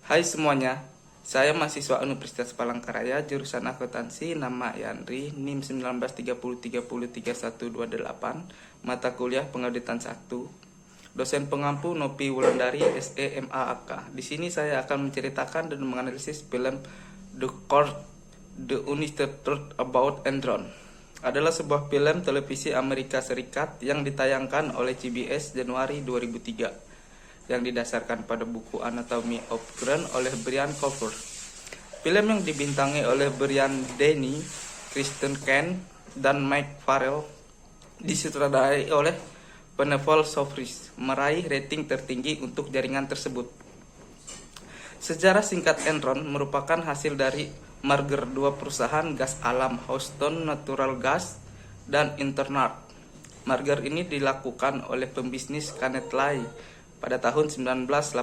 Hai semuanya, saya mahasiswa Universitas Palangkaraya, jurusan akuntansi, nama Yandri, NIM 1930303128, mata kuliah pengauditan 1. Dosen pengampu Nopi Wulandari, SE MAAK. Di sini saya akan menceritakan dan menganalisis film The Court, The Honest Truth About Enron. Adalah sebuah film televisi Amerika Serikat yang ditayangkan oleh CBS Januari 2003 yang didasarkan pada buku Anatomy of Crime oleh Brian Cover. Film yang dibintangi oleh Brian Denny, Kristen Kent, dan Mike Farrell disutradarai oleh Penelope Sofris, meraih rating tertinggi untuk jaringan tersebut. Sejarah singkat Enron merupakan hasil dari merger dua perusahaan gas alam, Houston Natural Gas dan Internard. Merger ini dilakukan oleh pembisnis Kenneth Lay pada tahun 1985.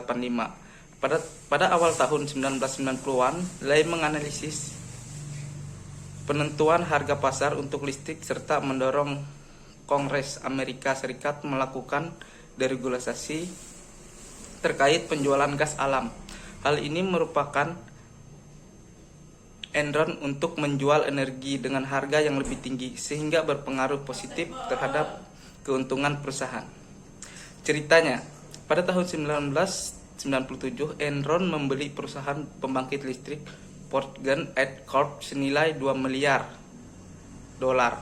Pada awal tahun 1990-an, Lay menganalisis penentuan harga pasar untuk listrik serta mendorong Kongres Amerika Serikat melakukan deregulasi terkait penjualan gas alam. Hal ini merupakan Enron untuk menjual energi dengan harga yang lebih tinggi sehingga berpengaruh positif terhadap keuntungan perusahaan. Ceritanya, pada tahun 1997, Enron membeli perusahaan pembangkit listrik Fort Gun Ed Corp senilai 2 miliar dolar.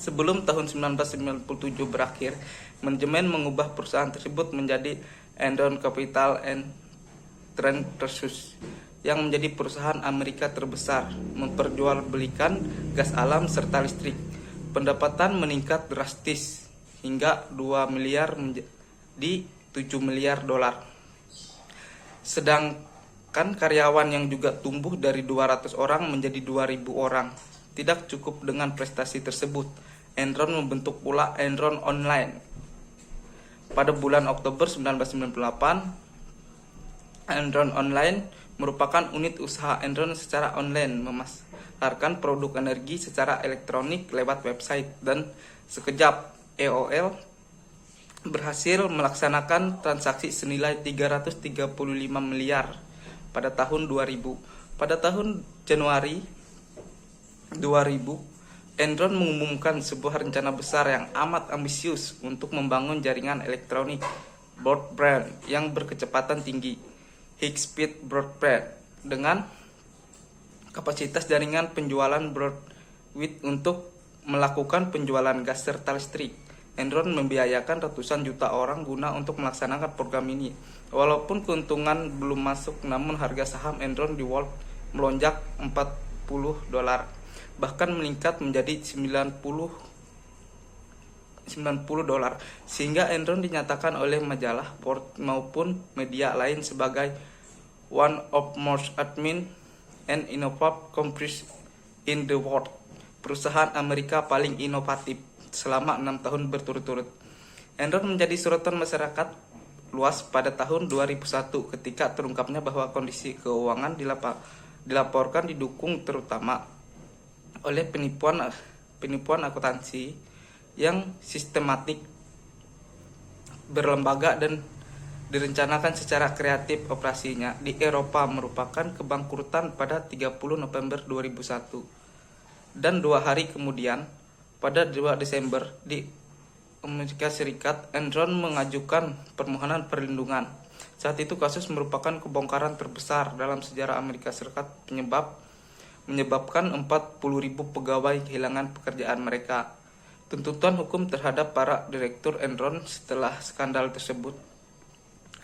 Sebelum tahun 1997 berakhir, manajemen mengubah perusahaan tersebut menjadi Enron Capital and Trust yang menjadi perusahaan Amerika terbesar memperjualbelikan gas alam serta listrik. Pendapatan meningkat drastis hingga 2 miliar di 7 miliar dolar. Sedangkan karyawan yang juga tumbuh dari 200 orang menjadi 2.000 orang. Tidak cukup dengan prestasi tersebut, Enron membentuk pula Enron Online. Pada bulan Oktober 1998, Enron Online merupakan unit usaha Enron secara online, memasarkan produk energi secara elektronik lewat website, dan sekejap EOL berhasil melaksanakan transaksi senilai 335 miliar pada tahun 2000. Pada tahun Januari 2000, Enron mengumumkan sebuah rencana besar yang amat ambisius untuk membangun jaringan elektronik broadband yang berkecepatan tinggi, high-speed broadband, dengan kapasitas jaringan penjualan broadband untuk melakukan penjualan gas serta listrik. Enron membiayakan ratusan juta orang guna untuk melaksanakan program ini. Walaupun keuntungan belum masuk, namun harga saham Enron di Wall melonjak 40 dolar, bahkan meningkat menjadi 90 dolar, sehingga Enron dinyatakan oleh majalah Forbes maupun media lain sebagai one of most admin and innovative companies in the world, perusahaan Amerika paling inovatif selama 6 tahun berturut-turut. Enron menjadi sorotan masyarakat luas pada tahun 2001 ketika terungkapnya bahwa kondisi keuangan dilaporkan didukung terutama oleh penipuan akuntansi yang sistematik, berlembaga, dan direncanakan secara kreatif. Operasinya di Eropa merupakan kebangkrutan pada 30 November 2001, dan 2 hari kemudian pada 2 Desember di Amerika Serikat, Enron mengajukan permohonan perlindungan. Saat itu kasus merupakan kebongkaran terbesar dalam sejarah Amerika Serikat, menyebabkan 40.000 pegawai kehilangan pekerjaan mereka. Tuntutan hukum terhadap para direktur Enron setelah skandal tersebut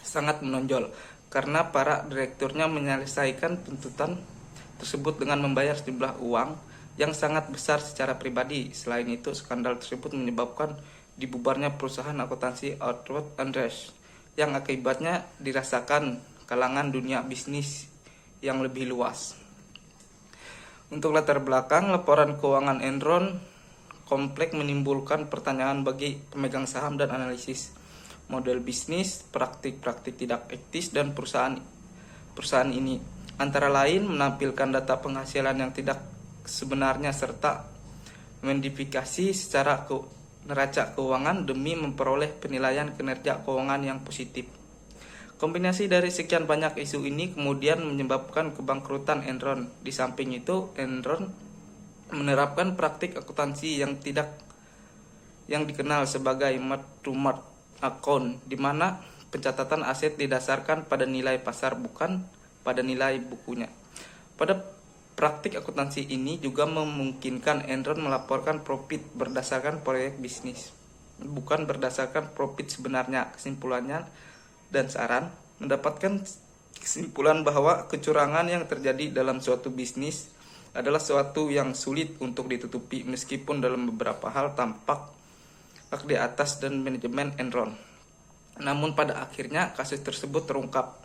sangat menonjol, karena para direkturnya menyelesaikan tuntutan tersebut dengan membayar sejumlah uang yang sangat besar secara pribadi. Selain itu, skandal tersebut menyebabkan dibubarnya perusahaan akuntansi Outward Andrews, yang akibatnya dirasakan kalangan dunia bisnis yang lebih luas. Untuk latar belakang, laporan keuangan Enron kompleks menimbulkan pertanyaan bagi pemegang saham dan analisis model bisnis, praktik-praktik tidak etis dan perusahaan ini, antara lain menampilkan data penghasilan yang tidak sebenarnya serta modifikasi secara neraca keuangan demi memperoleh penilaian kinerja keuangan yang positif. Kombinasi dari sekian banyak isu ini kemudian menyebabkan kebangkrutan Enron. Di samping itu, Enron menerapkan praktik akuntansi yang dikenal sebagai mark-to-market account, di mana pencatatan aset didasarkan pada nilai pasar bukan pada nilai bukunya. Pada praktik akuntansi ini juga memungkinkan Enron melaporkan profit berdasarkan proyek bisnis, bukan berdasarkan profit sebenarnya. Kesimpulannya dan saran, mendapatkan kesimpulan bahwa kecurangan yang terjadi dalam suatu bisnis adalah suatu yang sulit untuk ditutupi, meskipun dalam beberapa hal tampak di atas dan manajemen Enron. Namun pada akhirnya kasus tersebut terungkap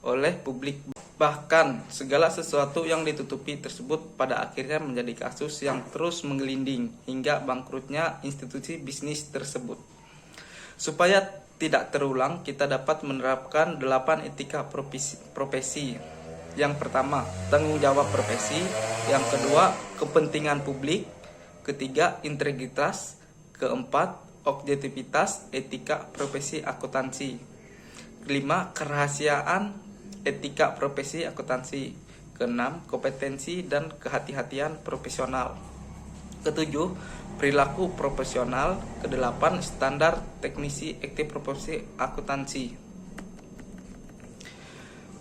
oleh publik. Bahkan segala sesuatu yang ditutupi tersebut pada akhirnya menjadi kasus yang terus menggelinding hingga bangkrutnya institusi bisnis tersebut. Supaya tidak terulang, kita dapat menerapkan 8 etika profesi. Yang pertama, tanggung jawab profesi. Yang kedua, kepentingan publik. Ketiga, integritas. Keempat, objektivitas, etika profesi akuntansi. Kelima, kerahasiaan, etika profesi akuntansi. Keenam, kompetensi dan kehati-hatian profesional. Ketujuh, perilaku profesional. Kedelapan, standar teknisi etik profesi akuntansi.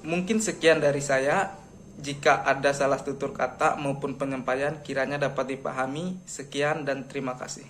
Mungkin sekian dari saya. Jika ada salah tutur kata maupun penyampaian kiranya dapat dipahami. Sekian dan terima kasih.